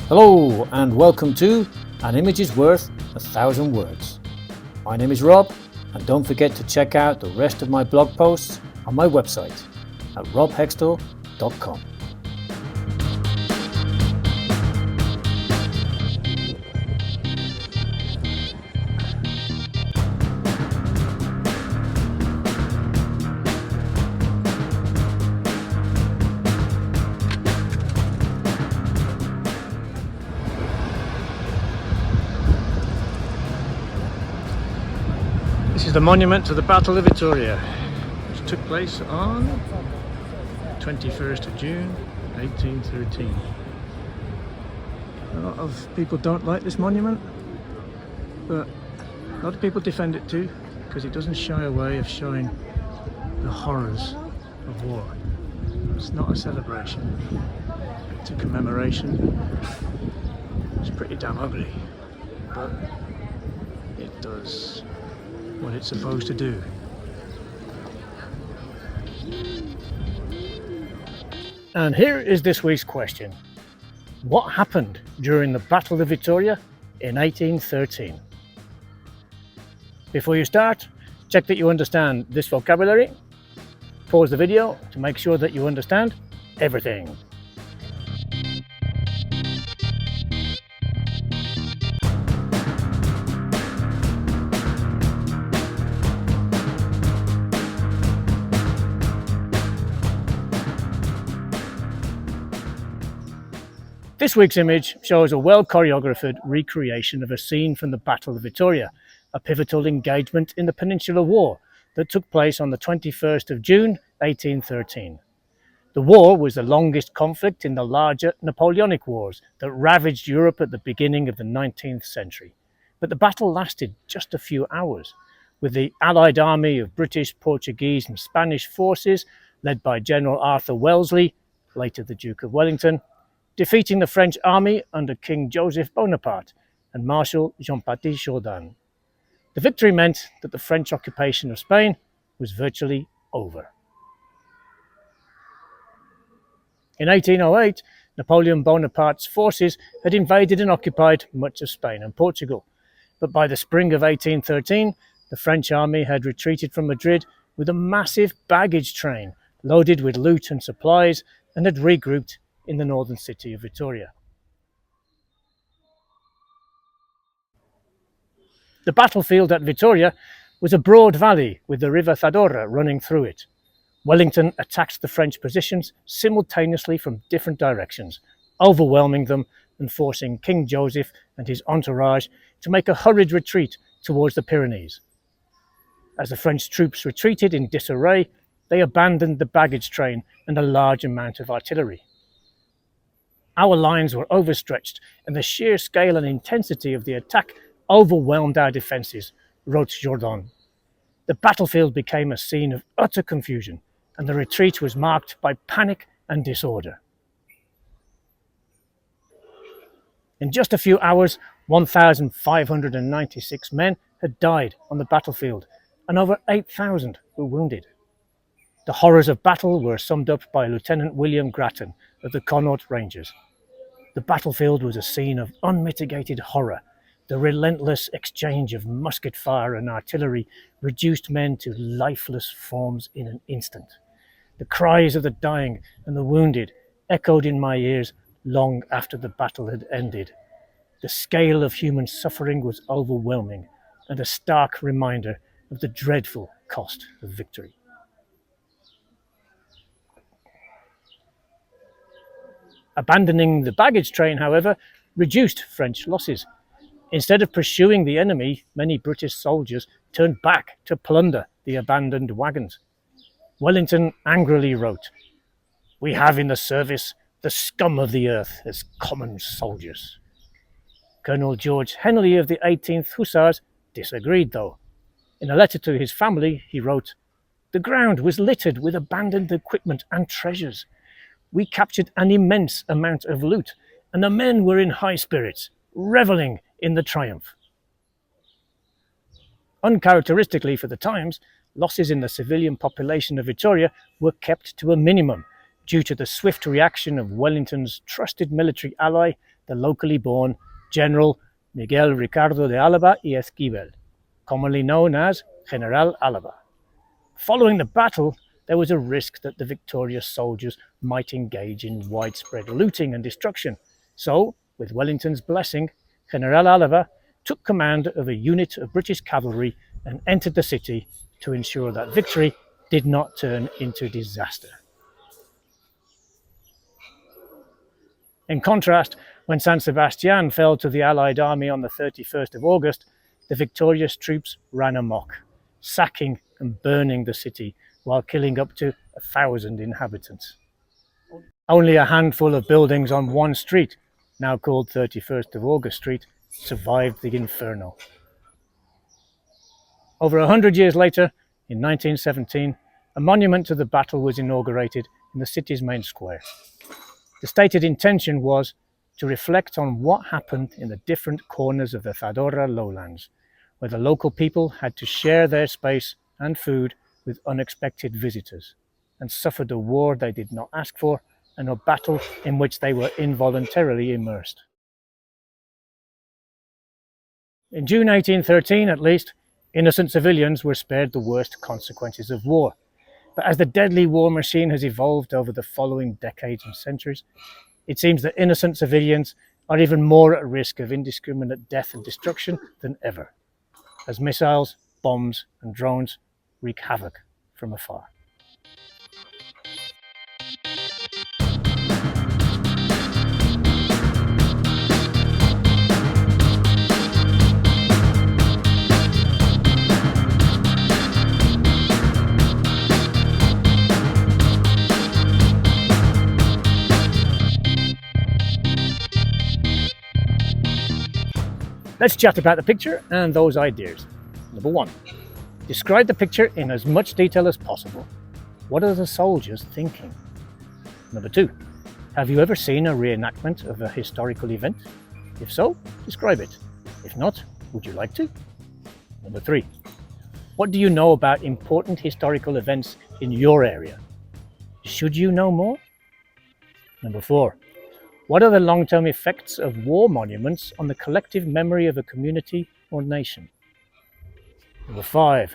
Hello and welcome to An Image is Worth 1,000 Words. My name is Rob, and don't forget to check out the rest of my blog posts on my website at robhextall.com. This is the monument to the Battle of Vitoria, which took place on 21st of June 1813. A lot of people don't like this monument, but a lot of people defend it too, because it doesn't shy away of showing the horrors of war. It's not a celebration, it's a commemoration. It's pretty damn ugly, but it does what it's supposed to do. And here is this week's question. What happened during the Battle of Vitoria in 1813? Before you start, check that you understand this vocabulary. Pause the video to make sure that you understand everything. This week's image shows a well-choreographed recreation of a scene from the Battle of Vitoria, a pivotal engagement in the Peninsular War that took place on the 21st of June 1813. The war was the longest conflict in the larger Napoleonic Wars that ravaged Europe at the beginning of the 19th century. But the battle lasted just a few hours, with the Allied army of British, Portuguese and Spanish forces, led by General Arthur Wellesley, later the Duke of Wellington, defeating the French army under King Joseph Bonaparte and Marshal Jean-Baptiste Jourdan. The victory meant that the French occupation of Spain was virtually over. In 1808, Napoleon Bonaparte's forces had invaded and occupied much of Spain and Portugal, but by the spring of 1813, the French army had retreated from Madrid with a massive baggage train loaded with loot and supplies and had regrouped in the northern city of Vitoria. The battlefield at Vitoria was a broad valley with the river Zadorra running through it. Wellington attacked the French positions simultaneously from different directions, overwhelming them and forcing King Joseph and his entourage to make a hurried retreat towards the Pyrenees. As the French troops retreated in disarray, they abandoned the baggage train and a large amount of artillery. Our lines were overstretched, and the sheer scale and intensity of the attack overwhelmed our defences, wrote Jourdan. The battlefield became a scene of utter confusion, and the retreat was marked by panic and disorder. In just a few hours, 1,596 men had died on the battlefield, and over 8,000 were wounded. The horrors of battle were summed up by Lieutenant William Grattan of the Connaught Rangers. The battlefield was a scene of unmitigated horror. The relentless exchange of musket fire and artillery reduced men to lifeless forms in an instant. The cries of the dying and the wounded echoed in my ears long after the battle had ended. The scale of human suffering was overwhelming and a stark reminder of the dreadful cost of victory. Abandoning the baggage train, however, reduced French losses. Instead of pursuing the enemy, many British soldiers turned back to plunder the abandoned wagons. Wellington angrily wrote, "We have in the service the scum of the earth as common soldiers." Colonel George Henley of the 18th Hussars disagreed, though. In a letter to his family, he wrote, "The ground was littered with abandoned equipment and treasures. We captured an immense amount of loot, and the men were in high spirits, reveling in the triumph." Uncharacteristically for the times, losses in the civilian population of Vitoria were kept to a minimum due to the swift reaction of Wellington's trusted military ally, the locally born General Miguel Ricardo de Álava y Esquivel, commonly known as General Álava. Following the battle, there was a risk that the victorious soldiers might engage in widespread looting and destruction. So, with Wellington's blessing, General Álava took command of a unit of British cavalry and entered the city to ensure that victory did not turn into disaster. In contrast, when San Sebastian fell to the Allied army on the 31st of August, the victorious troops ran amok, sacking and burning the city while killing up to 1,000 inhabitants. Only a handful of buildings on one street, now called 31st of August Street, survived the inferno. Over 100 years later, in 1917, a monument to the battle was inaugurated in the city's main square. The stated intention was to reflect on what happened in the different corners of the Zadorra lowlands, where the local people had to share their space and food with unexpected visitors, and suffered a war they did not ask for and a battle in which they were involuntarily immersed. In June 1813, at least, innocent civilians were spared the worst consequences of war. But as the deadly war machine has evolved over the following decades and centuries, it seems that innocent civilians are even more at risk of indiscriminate death and destruction than ever, as missiles, bombs, and drones wreak havoc from afar. Let's chat about the picture and those ideas. Number 1. Describe the picture in as much detail as possible. What are the soldiers thinking? Number 2. Have you ever seen a reenactment of a historical event? If so, describe it. If not, would you like to? Number 3. What do you know about important historical events in your area? Should you know more? Number 4. What are the long-term effects of war monuments on the collective memory of a community or nation? Number 5.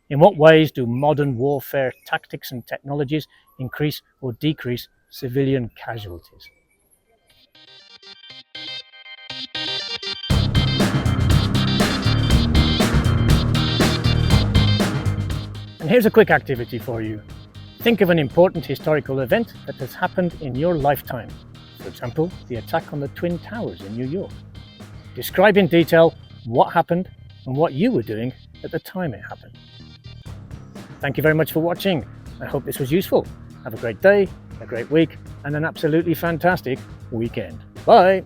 In what ways do modern warfare tactics and technologies increase or decrease civilian casualties? And here's a quick activity for you. Think of an important historical event that has happened in your lifetime. For example, the attack on the Twin Towers in New York. Describe in detail what happened and what you were doing at the time it happened. Thank you very much for watching. I hope this was useful. Have a great day, a great week, and an absolutely fantastic weekend. Bye!